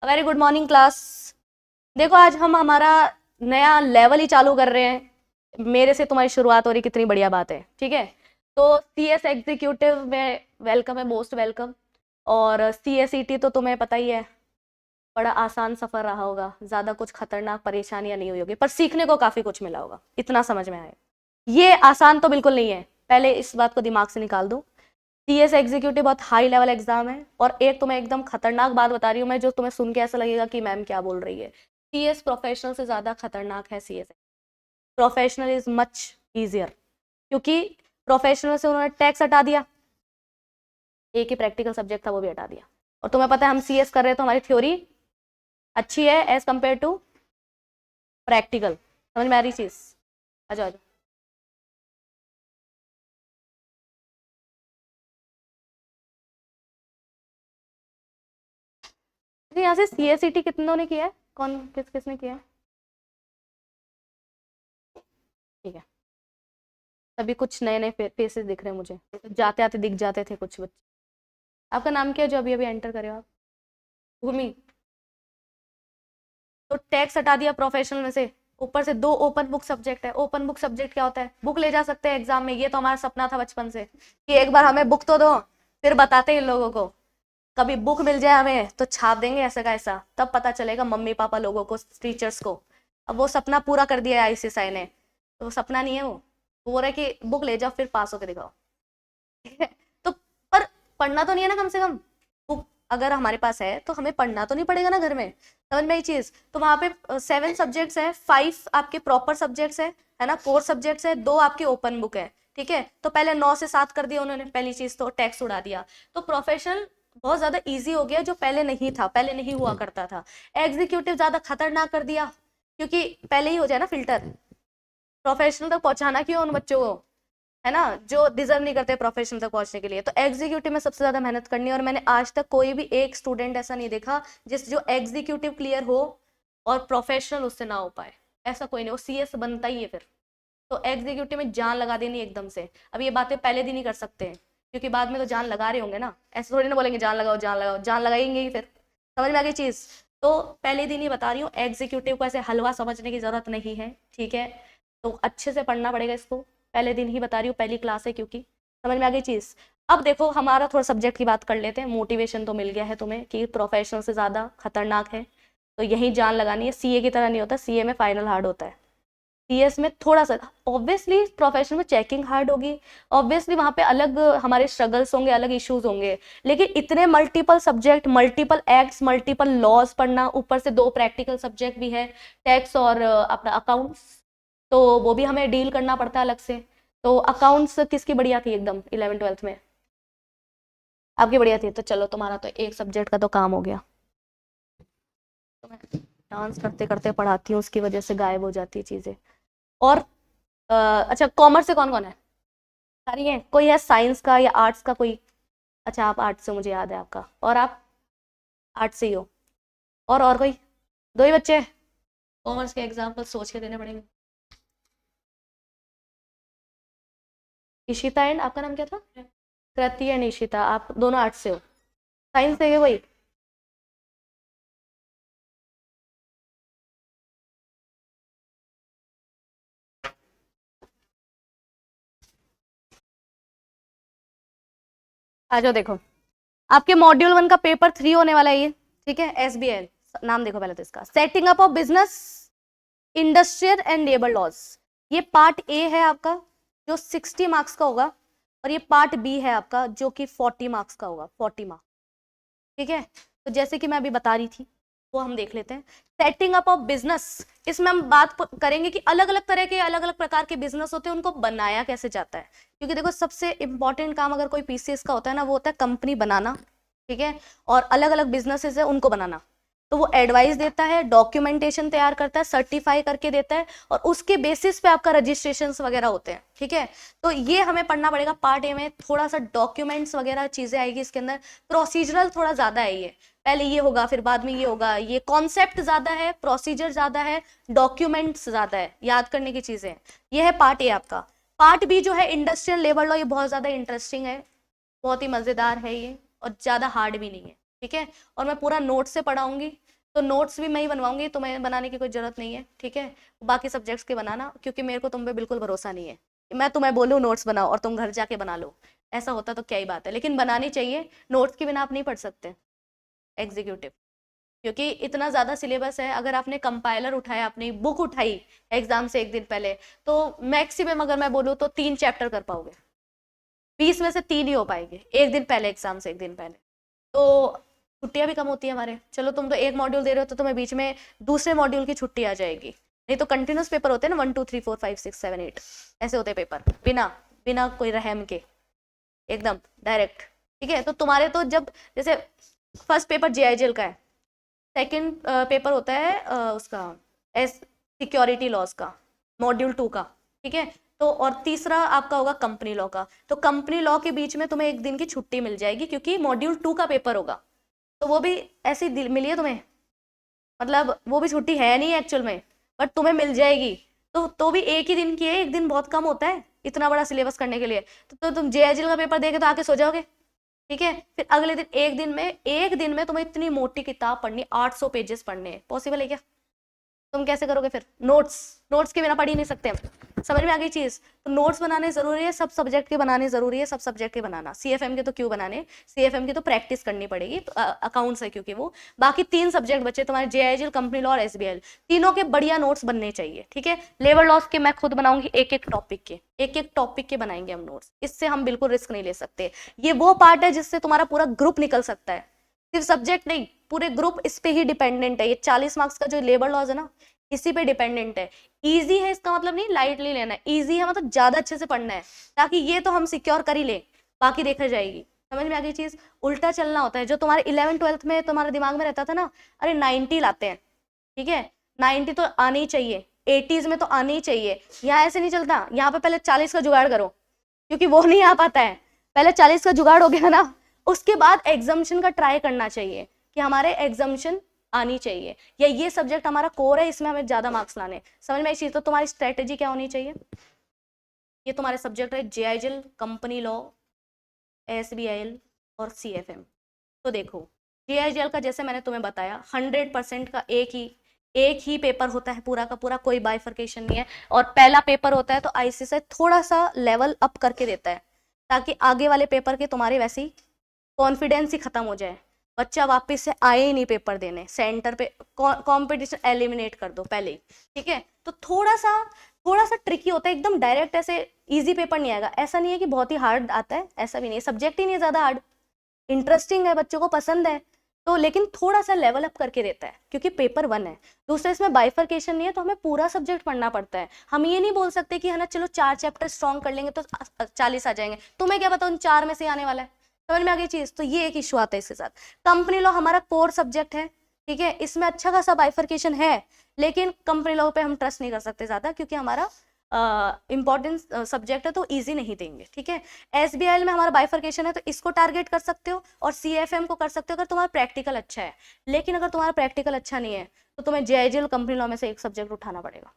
Very good morning class. देखो आज हम हमारा नया लेवल ही चालू कर रहे हैं। मेरे से तुम्हारी शुरुआत हो रही, कितनी बढ़िया बात है। ठीक है, तो सीएस एग्जीक्यूटिव में वेलकम है, मोस्ट वेलकम। और सीएसईटी तो तुम्हें पता ही है, बड़ा आसान सफर रहा होगा, ज्यादा कुछ खतरनाक परेशानियां नहीं हुई होगी, पर सीखने को काफी कुछ मिला होगा, इतना समझ में आया। ये आसान तो बिल्कुल नहीं है, पहले इस बात को दिमाग से निकाल दो। सीएस एग्जीक्यूटिव बहुत हाई लेवल एग्जाम है, और एक तुम्हें एकदम खतरनाक बात बता रही हूँ मैं, जो तुम्हें सुन के ऐसा लगेगा कि मैम क्या बोल रही है। सीएस प्रोफेशनल से ज्यादा खतरनाक है CS. Professional is much easier, क्योंकि प्रोफेशनल से उन्होंने टैक्स हटा दिया, एक ही प्रैक्टिकल सब्जेक्ट था वो भी हटा दिया। और तुम्हें पता है हम सीएस कर रहे हैं तो हमारी थ्योरी अच्छी है एज कंपेयर टू प्रैक्टिकल। समझ में आ रही चीज? आ जाओ। यहाँ से सीएसईटी कितनों ने किया है, कौन किस किसने किया है? ठीक है, तभी कुछ नए नए फेसेस दिख रहे हैं मुझे, तो जाते आते दिख जाते थे कुछ बच्चे। आपका नाम क्या है जो अभी अभी एंटर करे हो आप? भूमि। तो टैक्स हटा दिया प्रोफेशनल में से, ऊपर से दो ओपन बुक सब्जेक्ट है। ओपन बुक सब्जेक्ट क्या होता है? बुक ले जा सकते हैं एग्जाम में, ये तो हमारा सपना था बचपन से कि एक बार हमें बुक तो दो, फिर बताते हैं इन लोगों को। कभी बुक मिल जाए हमें तो छाप देंगे ऐसा का ऐसा, तब पता चलेगा मम्मी पापा लोगों को, टीचर्स को। अब वो सपना पूरा कर दिया है आईसीएसआई ने, तो वो सपना नहीं है, वो बोल रहा है कि बुक ले जाओ फिर पास होकर दिखाओ। ठीक है, तो पर पढ़ना तो नहीं है ना, कम से कम बुक अगर हमारे पास है तो हमें पढ़ना तो नहीं पड़ेगा ना घर में। समझ में आई चीज? तो वहां पे 7 सब्जेक्ट्स हैं, 5 आपके प्रॉपर सब्जेक्ट्स है ना, कोर सब्जेक्ट्स है, 2 आपकी ओपन बुक है। ठीक है, तो पहले 9 से 7 कर दिया उन्होंने, पहली चीज तो टैक्स उड़ा दिया। तो प्रोफेशनल बहुत ज्यादा इजी हो गया, जो पहले नहीं था, पहले नहीं हुआ करता था। एग्जीक्यूटिव ज्यादा खतरनाक कर दिया, क्योंकि पहले ही हो जाए ना फिल्टर। प्रोफेशनल तक पहुंचाना क्यों उन बच्चों को, है ना, जो डिजर्व नहीं करते प्रोफेशन तक पहुंचने के लिए। तो एग्जीक्यूटिव में सबसे ज्यादा मेहनत करनी है, और मैंने आज तक कोई भी एक स्टूडेंट ऐसा नहीं देखा जिस जो एग्जीक्यूटिव क्लियर हो और प्रोफेशनल उससे ना हो पाए। ऐसा कोई नहीं, वो सीएस बनता ही है फिर। तो एग्जीक्यूटिव में जान लगा देनी एकदम से। अब ये बातें पहले दिन ही कर सकते हैं, क्योंकि बाद में तो जान लगा रहे होंगे ना, ऐसे थोड़ी ना बोलेंगे जान लगाओ जान लगाओ, जान लगाएंगे ही फिर। समझ में आ गई चीज? तो पहले दिन ही बता रही हूँ, एग्जीक्यूटिव को ऐसे हलवा समझने की जरूरत नहीं है। ठीक है, तो अच्छे से पढ़ना पड़ेगा इसको, पहले दिन ही बता रही हूँ, पहली क्लास है क्योंकि। समझ में आ गई चीज? अब देखो हमारा थोड़ा सब्जेक्ट की बात कर लेते हैं। मोटिवेशन तो मिल गया है तुम्हें कि प्रोफेशनल से ज्यादा खतरनाक है, तो यही जान लगानी है। सीए की तरह नहीं होता, सीए में फाइनल हार्ड होता है, सीएस में थोड़ा सा। ऑब्वियसली प्रोफेशनल में चेकिंग हार्ड होगी, ऑब्वियसली वहां पे अलग हमारे स्ट्रगल्स होंगे, अलग इश्यूज होंगे, लेकिन इतने multiple subject, multiple acts, multiple laws पढ़ना, ऊपर से 2 प्रैक्टिकल सब्जेक्ट भी है, टैक्स और अपना अकाउंट्स, तो वो भी हमें डील करना पड़ता है अलग से। तो अकाउंट्स किसकी बढ़िया थी एकदम 11th 12th में? आपकी बढ़िया थी, तो चलो तुम्हारा तो एक सब्जेक्ट का तो काम हो गया। तो मैं डांस करते करते पढ़ाती हूँ, उसकी वजह से गायब हो जाती है चीजें। और अच्छा, कॉमर्स से कौन कौन है? सारी है? कोई है साइंस का या आर्ट्स का कोई? अच्छा, आप आर्ट्स से, मुझे याद है आपका, और आप आर्ट्स से ही हो। और कोई? 2 ही बच्चे? कॉमर्स के एग्जाम्पल सोच के देने पड़ेंगे। इशिता एंड आपका नाम क्या था? कृति एंड इशिता, आप दोनों आर्ट्स से हो। साइंस से है कोई? आ जाओ, देखो आपके मॉड्यूल 1 का पेपर 3 होने वाला है ये। ठीक है, एसबीएल नाम देखो पहले तो इसका, setting up of business industrial and labour laws. ये पार्ट ए है आपका, जो 60 मार्क्स का होगा, और ये पार्ट बी है आपका जो कि 40 मार्क्स का होगा, 40 मार्क्स। ठीक है, तो जैसे कि मैं अभी बता रही थी, वो हम देख लेते हैं। सेटिंग अप ऑफ बिजनेस, इसमें हम बात करेंगे कि अलग अलग तरह के, अलग अलग प्रकार के बिजनेस होते हैं, उनको बनाया कैसे जाता है। क्योंकि देखो सबसे इंपॉर्टेंट काम अगर कोई पीसीएस का होता है ना, वो होता है कंपनी बनाना। ठीक है, और अलग अलग बिजनेसेस है उनको बनाना। तो वो एडवाइस देता है, डॉक्यूमेंटेशन तैयार करता है, सर्टिफाई करके देता है, और उसके बेसिस पे आपका रजिस्ट्रेशन वगैरह होते हैं। ठीक है, तो ये हमें पढ़ना पड़ेगा पार्ट ए में। थोड़ा सा डॉक्यूमेंट्स वगैरह चीजें आएगी इसके अंदर, प्रोसीजरल थोड़ा ज्यादा है ये, पहले ये होगा फिर बाद में ये होगा, ये कॉन्सेप्ट ज्यादा है, प्रोसीजर ज्यादा है, डॉक्यूमेंट्स ज्यादा है, याद करने की चीजें। ये है पार्ट ए आपका। पार्ट बी जो है इंडस्ट्रियल लेबर लॉ, ये बहुत ज्यादा इंटरेस्टिंग है, बहुत ही मजेदार है ये, और ज्यादा हार्ड भी नहीं है। ठीक है। और मैं पूरा नोट से पढ़ाऊंगी, तो नोट्स भी मैं ही बनवाऊंगी, तुम्हें बनाने की कोई जरूरत नहीं है, ठीक है। बाकी सब्जेक्ट्स के बनाना, क्योंकि मेरे को तुम पे बिल्कुल भरोसा नहीं है। मैं तुम्हें बोलूँ नोट्स बनाओ और तुम घर जाके बना लो, ऐसा होता तो क्या ही बात है, लेकिन बनानी चाहिए। नोट्स के बिना आप नहीं पढ़ सकते एग्जीक्यूटिव, क्योंकि इतना ज़्यादा सिलेबस है। अगर आपने कंपाइलर उठाया, अपनी बुक उठाई एग्जाम से एक दिन पहले, तो मैक्सिमम अगर मैं बोलूँ तो 3 चैप्टर कर पाओगे, 20 में से 3 ही हो पाएंगे एक दिन पहले, एग्जाम से एक दिन पहले। तो छुट्टियां भी कम होती है हमारे। चलो तुम तो एक मॉड्यूल दे रहे हो तो तुम्हें बीच में दूसरे मॉड्यूल की छुट्टी आ जाएगी, नहीं तो कंटिन्यूस पेपर होते हैं ना, 1 2 3 4 5 6 7 8 ऐसे होते हैं पेपर, बिना बिना कोई रहम के, एकदम डायरेक्ट, ठीक है। तो तुम्हारे तो जब जैसे फर्स्ट पेपर JIGL का है, सेकंड पेपर होता है उसका सिक्योरिटी लॉज का, मॉड्यूल 2 का, ठीक है। तो और तीसरा आपका होगा कंपनी लॉ का। तो कंपनी लॉ के बीच में तुम्हें एक दिन की छुट्टी मिल जाएगी, क्योंकि मॉड्यूल 2 का पेपर होगा। तो वो भी ऐसी मिली है तुम्हें, मतलब वो भी छुट्टी है नहीं एक्चुअल में, बट तुम्हें मिल जाएगी। तो भी एक ही दिन की है, एक दिन बहुत कम होता है इतना बड़ा सिलेबस करने के लिए। तो तुम JIGL का पेपर देके तो आके सो जाओगे, ठीक है। फिर अगले दिन एक दिन में तुम्हें इतनी मोटी किताब पढ़नी, 800 पेजेस पढ़ने, पॉसिबल है क्या? तुम कैसे करोगे फिर? नोट्स के बिना पढ़ ही नहीं सकते हम। समझ में आ गई चीज? तो नोट्स बनाने जरूरी है, सब सब्जेक्ट के बनाने जरूरी है, सब सब्जेक्ट के बनाना। CFM के तो क्यों बनाने, CFM की तो प्रैक्टिस करनी पड़ेगी, तो अकाउंट्स है क्योंकि वो। बाकी 3 सब्जेक्ट बचे तुम्हारे, JIGL, कंपनी लॉ और SBL, तीनों के बढ़िया नोट्स बनने चाहिए, ठीक है। लेबर लॉस के मैं खुद बनाऊंगी, एक एक टॉपिक के बनाएंगे हम नोट्स, इससे हम बिल्कुल रिस्क नहीं ले सकते। ये वो पार्ट है जिससे तुम्हारा पूरा ग्रुप निकल सकता है, सिर्फ सब्जेक्ट नहीं, पूरे ग्रुप इस पे ही डिपेंडेंट है। ये 40 मार्क्स का जो लेबर लॉज है ना, इसी पे डिपेंडेंट है। इजी है इसका मतलब नहीं लाइटली लेना है, इजी है मतलब ज्यादा अच्छे से पढ़ना है, ताकि ये तो हम सिक्योर कर ही ले, बाकी देखा जाएगी। समझ में आ गई चीज? उल्टा चलना होता है, जो तुम्हारे 11th 12th में तुम्हारे दिमाग में रहता था ना, अरे 90 लाते हैं, ठीक है, 90 तो आने ही चाहिए, 80s में तो आने ही चाहिए। यहाँ ऐसे नहीं चलता, यहाँ पे पहले 40 का जुगाड़ करो, क्योंकि वो नहीं आ पाता है। पहले 40 का जुगाड़ हो गया ना, उसके बाद एग्जामिशन का ट्राई करना चाहिए कि हमारे एग्जामिशन आनी चाहिए, या ये सब्जेक्ट हमारा कोर है, इसमें हमें ज्यादा मार्क्स लाने। समझ में आई चीज? तो तुम्हारी स्ट्रेटेजी क्या होनी चाहिए? ये तुम्हारे सब्जेक्ट है, JIGL, कंपनी लॉ, SBL और CFM। तो देखो JIGL का जैसे मैंने तुम्हें बताया, 100% का एक ही पेपर होता है पूरा का पूरा, कोई बाइफर्केशन नहीं है। और पहला पेपर होता है तो ICSI थोड़ा सा लेवल अप करके देता है, ताकि आगे वाले पेपर के तुम्हारे वैसी कॉन्फिडेंस ही खत्म हो जाए, बच्चा वापस से आए ही नहीं पेपर देने, सेंटर पे कंपटीशन एलिमिनेट कर दो पहले ही, ठीक है। तो थोड़ा सा ट्रिकी होता है, एकदम डायरेक्ट ऐसे इजी पेपर नहीं आएगा। ऐसा नहीं है कि बहुत ही हार्ड आता है, ऐसा भी नहीं है, सब्जेक्ट ही नहीं है ज्यादा हार्ड, इंटरेस्टिंग है, बच्चों को पसंद है, तो लेकिन थोड़ा सा लेवल अप करके देता है, क्योंकि पेपर 1 है। दूसरा, इसमें बाइफर्केशन नहीं है, तो हमें पूरा सब्जेक्ट पढ़ना पड़ता है। हम ये नहीं बोल सकते कि है ना चलो 4 चैप्टर स्ट्रॉन्ग कर लेंगे तो 40 आ जाएंगे, तुम्हें क्या पता उन 4 में से आने वाला है। समझ में आ गई चीज? तो ये एक इशू आता है इसके साथ। कंपनी लॉ हमारा कोर सब्जेक्ट है, ठीक है, इसमें अच्छा खासा बाइफर्केशन है, लेकिन कंपनी लॉ पे हम ट्रस्ट नहीं कर सकते ज्यादा, क्योंकि हमारा इंपॉर्टेंट सब्जेक्ट है, तो इजी नहीं देंगे, ठीक है। SBL में हमारा बाइफर्केशन है, तो इसको टारगेट कर सकते हो, और CFM को कर सकते हो अगर तुम्हारा प्रैक्टिकल अच्छा है। लेकिन अगर तुम्हारा प्रैक्टिकल अच्छा नहीं है, तो तुम्हें JIGL, कंपनी लॉ में से एक सब्जेक्ट उठाना पड़ेगा।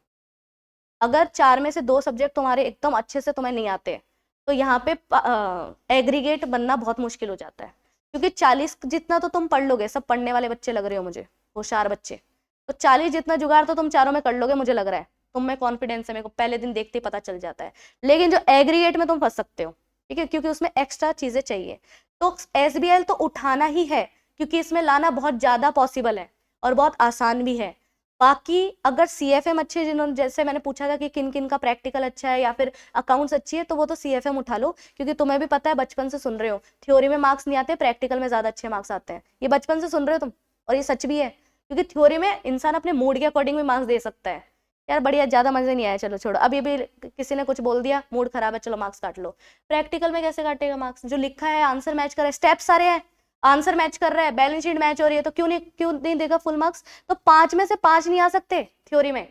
अगर 4 में से 2 सब्जेक्ट तुम्हारे एकदम अच्छे से तुम्हें नहीं आते, तो यहाँ पे एग्रीगेट बनना बहुत मुश्किल हो जाता है, क्योंकि 40 जितना तो तुम पढ़ लोगे, सब पढ़ने वाले बच्चे लग रहे हो मुझे, होशियार बच्चे, तो 40 जितना जुगाड़ तो तुम चारों में कर लोगे, मुझे लग रहा है। तुम में कॉन्फिडेंस है, मेरे को पहले दिन देखते ही पता चल जाता है। लेकिन जो एग्रीगेट में तुम फंस सकते हो, ठीक है, क्योंकि उसमें एक्स्ट्रा चीजें चाहिए। तो SBL तो उठाना ही है, क्योंकि इसमें लाना बहुत ज्यादा पॉसिबल है और बहुत आसान भी है। बाकी अगर CFM अच्छे, जिन्होंने जैसे मैंने पूछा था कि किन किन का प्रैक्टिकल अच्छा है या फिर अकाउंट्स अच्छी है, तो वो तो CFM उठा लो, क्योंकि तुम्हें भी पता है, बचपन से सुन रहे हो, थ्योरी में मार्क्स नहीं आते, प्रैक्टिकल में ज्यादा अच्छे मार्क्स आते हैं। ये बचपन से सुन रहे हो तुम, और ये सच भी है, क्योंकि थ्योरी में इंसान अपने मूड के अकॉर्डिंग भी मार्क्स दे सकता है। यार बढ़िया, ज्यादा मजे नहीं आया, चलो छोड़ो, अभी भी किसी ने कुछ बोल दिया, मूड खराब है, चलो मार्क्स काट लो। प्रैक्टिकल में कैसे काटेगा मार्क्स? जो लिखा है, आंसर मैच कर रहा है, स्टेप सारे हैं, आंसर मैच कर रहा है, बैलेंस शीट मैच हो रही है, तो क्यों नहीं देगा फुल मार्क्स? तो 5 में से 5 नहीं आ सकते थ्योरी में,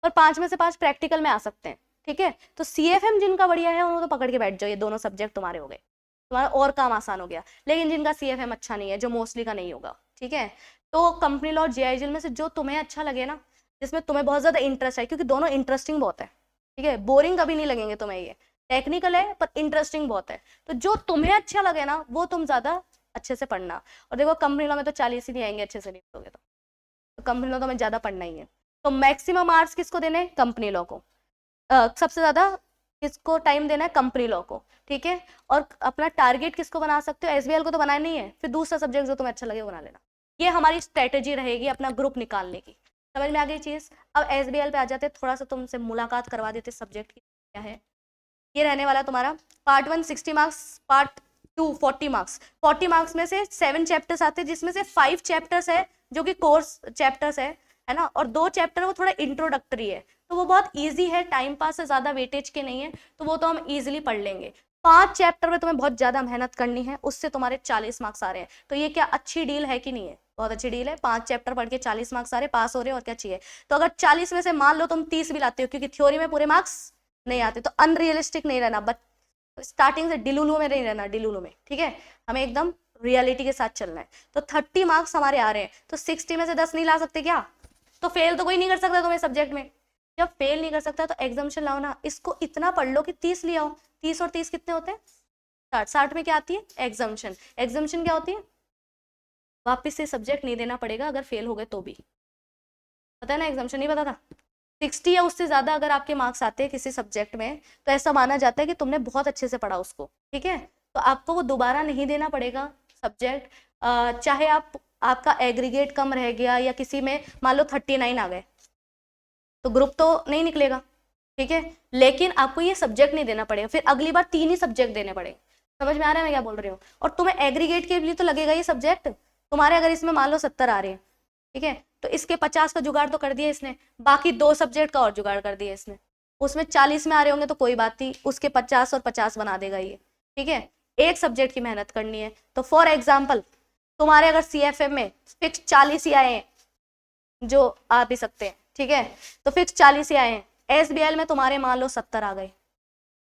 और 5 में से 5 प्रैक्टिकल में आ सकते हैं, ठीक है। तो CFM जिनका बढ़िया है, उन्होंने तो पकड़ के बैठ जाओ, ये दोनों सब्जेक्ट तुम्हारे हो गए, तुम्हारा और काम आसान हो गया। लेकिन जिनका CFM अच्छा नहीं है, जो मोस्टली का नहीं होगा, ठीक है, तो कंपनी लॉ, JIGL में से जो तुम्हें अच्छा लगे ना, जिसमें तुम्हें बहुत ज्यादा इंटरेस्ट है, क्योंकि दोनों इंटरेस्टिंग बहुत है, ठीक है, बोरिंग कभी नहीं लगेंगे तुम्हें, ये टेक्निकल है पर इंटरेस्टिंग बहुत है, तो जो तुम्हें अच्छा लगे ना वो तुम ज्यादा अच्छे से पढ़ना। और देखो कंपनी लॉ में तो 40 ही नहीं आएंगे अच्छे से नहीं पढ़ोगे तो कंपनी लॉ तो हमें ज़्यादा पढ़ना ही है। तो मैक्सिमम मार्क्स किसको देने, कंपनी लॉ को। सबसे ज़्यादा किसको टाइम देना है, कंपनी लॉ को, ठीक है। और अपना टारगेट किसको बना सकते हो, एसबीएल को तो बनाना नहीं है, फिर दूसरा सब्जेक्ट जो तुम्हें अच्छा लगे बना लेना। ये हमारी स्ट्रेटेजी रहेगी अपना ग्रुप निकालने की। समझ में आ गई चीज़। अब एसबीएल पे आ जाते, थोड़ा सा तुमसे मुलाकात करवा देते सब्जेक्ट की क्या है। ये रहने वाला तुम्हारा part 1 60 marks, part 2 40 marks. 40 marks में से 7 चैप्टर्स आते हैं, जिसमें से 5 चैप्टर्स है जो कि कोर्स चैप्टर्स है ना, और 2 चैप्टर वो थोड़ा इंट्रोडक्टरी है, तो वो बहुत इजी है, टाइम पास से ज्यादा वेटेज के नहीं है, तो वो तो हम इजीली पढ़ लेंगे। 5 चैप्टर में तुम्हें बहुत ज्यादा मेहनत करनी है, उससे तुम्हारे 40 मार्क्स आ रहे हैं, तो ये क्या अच्छी डील है कि नहीं है, बहुत अच्छी डील है। 5 चैप्टर पढ़ के 40 मार्क्स आ रहे, पास हो रहे, और क्या चाहिए। तो अगर 40 में से मान लो तुम 30 भी लाते हो, क्योंकि थ्योरी में पूरे मार्क्स नहीं आते, तो अनरियलिस्टिक नहीं रहना, बट स्टार्टिंग से डिलुलू में नहीं रहना, डिलुलू में, ठीक है, हमें एकदम रियलिटी के साथ चलना है। तो 30 मार्क्स हमारे आ रहे हैं, तो 60 में से 10 नहीं ला सकते क्या, तो फेल तो कोई नहीं कर सकता तुम्हें सब्जेक्ट में। जब फेल नहीं कर सकता तो एग्जाम्शन लाओ ना, इसको इतना पढ़ लो कि 30 ले आओ। 30 और 30 कितने होते हैं, 60। 60 में क्या आती है, एग्जाम्शन। एग्जाम्शन क्या होती है, वापिस से सब्जेक्ट नहीं देना पड़ेगा अगर फेल हो गए तो भी, पता है ना, एग्जाम्शन नहीं पता था। 60 या उससे ज्यादा अगर आपके मार्क्स आते हैं किसी सब्जेक्ट में, तो ऐसा माना जाता है कि तुमने बहुत अच्छे से पढ़ा उसको, ठीक है, तो आपको वो दोबारा नहीं देना पड़ेगा सब्जेक्ट। चाहे आपका एग्रीगेट कम रह गया, या किसी में मान लो 39 आ गए, तो ग्रुप तो नहीं निकलेगा, ठीक है, लेकिन आपको ये सब्जेक्ट नहीं देना पड़ेगा, फिर अगली बार 3 ही सब्जेक्ट देने पड़ेंगे। समझ में आ रहा है मैं क्या बोल रही हूँ। और तुम्हें एग्रीगेट के लिए तो लगेगा ये सब्जेक्ट, तुम्हारे अगर इसमें मान लो 70 आ रहे हैं, ठीक है, तो इसके 50 का जुगाड़ तो कर दिया इसने, बाकी 2 सब्जेक्ट का और जुगाड़ कर दिया इसने, उसमें 40 में आ रहे होंगे तो कोई बात नहीं, उसके 50 और 50 बना देगा ये, ठीक है। एक सब्जेक्ट की मेहनत करनी है। तो फॉर एग्जाम्पल तुम्हारे अगर सीएफएम में फिक्स 40 ही आए हैं, जो आ भी सकते हैं, ठीक है, तो फिक्स 40 ही आए हैं, एसबीएल में तुम्हारे मान लो 70 आ गए।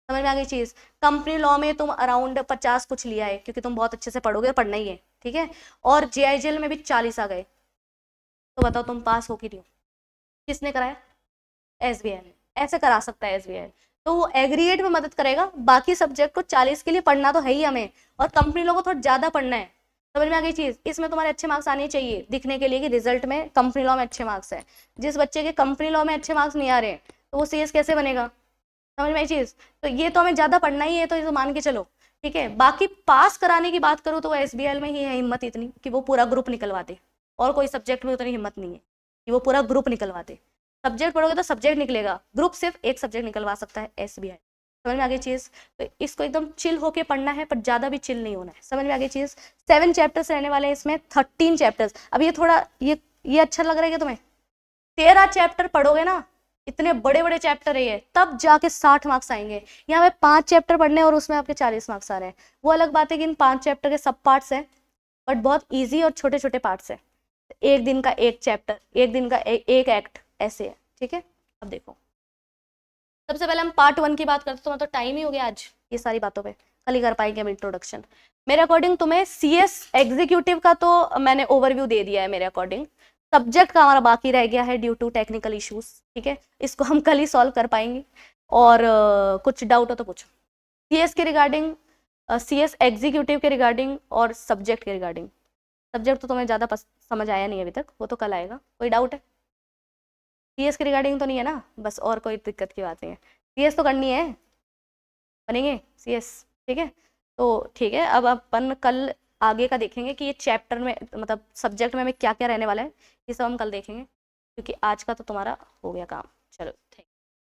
समझ में आ गई चीज। कंपनी लॉ में तुम अराउंड 50 कुछ लिया है, क्योंकि तुम बहुत अच्छे से पढ़ोगे, पढ़ना ही है, ठीक है, और जेआईजेल में भी 40 आ गए, तो बताओ तुम पास हो कि नहीं हो। किसने कराया, एसबीआई ने, ऐसे करा सकता है एसबीआई। तो वो एग्रीगेट में मदद करेगा, बाकी सब्जेक्ट को 40 के लिए पढ़ना तो है ही हमें, और कंपनी लोगों को थोड़ा ज्यादा पढ़ना है। समझ में आ गई चीज। इसमें तुम्हारे अच्छे मार्क्स आने चाहिए दिखने के लिए कि रिजल्ट में कंपनी लॉ में अच्छे मार्क्स है। जिस बच्चे के कंपनी लॉ में अच्छे मार्क्स नहीं आ रहे तो वो सीएस कैसे बनेगा। समझ में आई चीज। तो ये तो हमें ज्यादा पढ़ना ही है, तो ये तो मान के चलो, ठीक है। बाकी पास कराने की बात करूँ तो वो एसबीआई में ही है हिम्मत इतनी कि वो पूरा ग्रुप निकलवा दे, और कोई सब्जेक्ट में उतनी हिम्मत नहीं है कि वो पूरा ग्रुप निकलवा दे। सब्जेक्ट पढ़ोगे तो सब्जेक्ट निकलेगा, ग्रुप सिर्फ एक सब्जेक्ट निकलवा सकता है एसबीआई। समझ में आ गई चीज। तो इसको एकदम चिल होके पढ़ना है, पर ज्यादा भी चिल नहीं होना है। समझ में आ गई चीज। 7 चैप्टर्स रहने वाले हैं इसमें, 13 चैप्टर्स। अब ये थोड़ा ये अच्छा लग रहा है क्या तुम्हें। 13 चैप्टर पढ़ोगे ना, इतने बड़े बड़े चैप्टर है ये, तब जाके 60 मार्क्स आएंगे। यहाँ पे 5 चैप्टर पढ़ने और उसमें आपके 40 मार्क्स आ रहे हैं। वो अलग बात है कि इन 5 चैप्टर के सब पार्ट्स हैं, बट बहुत ईजी और छोटे छोटे पार्ट्स है। एक दिन का एक चैप्टर, एक दिन का एक एक्ट, ऐसे है, ठीक है। अब देखो, सबसे पहले हम पार्ट 1 की बात करते, तुम्हें तो टाइम ही हो गया आज ये सारी बातों पे, कल ही कर पाएंगे हम इंट्रोडक्शन। मेरे अकॉर्डिंग तुम्हें सीएस एग्जीक्यूटिव का तो मैंने ओवरव्यू दे दिया है मेरे अकॉर्डिंग। सब्जेक्ट का हमारा बाकी रह गया है ड्यू टू टेक्निकल इश्यूज, ठीक है, इसको हम कल ही सॉल्व कर पाएंगे। और कुछ डाउट हो तो पूछो सीएस के रिगार्डिंग, सीएस एग्जीक्यूटिव के रिगार्डिंग और सब्जेक्ट के रिगार्डिंग। सब्जेक्ट तो तुम्हें ज़्यादा समझ आया नहीं अभी तक, वो तो कल आएगा। कोई डाउट है सीएस के रिगार्डिंग तो नहीं है ना, बस और कोई दिक्कत की बात नहीं है। सीएस तो करनी है, बनेंगे सीएस, ठीक है। तो ठीक है, अब अपन कल आगे का देखेंगे कि ये चैप्टर में मतलब सब्जेक्ट में हमें क्या क्या रहने वाला है, ये सब हम कल देखेंगे, क्योंकि आज का तो तुम्हारा हो गया काम। चलो थैंक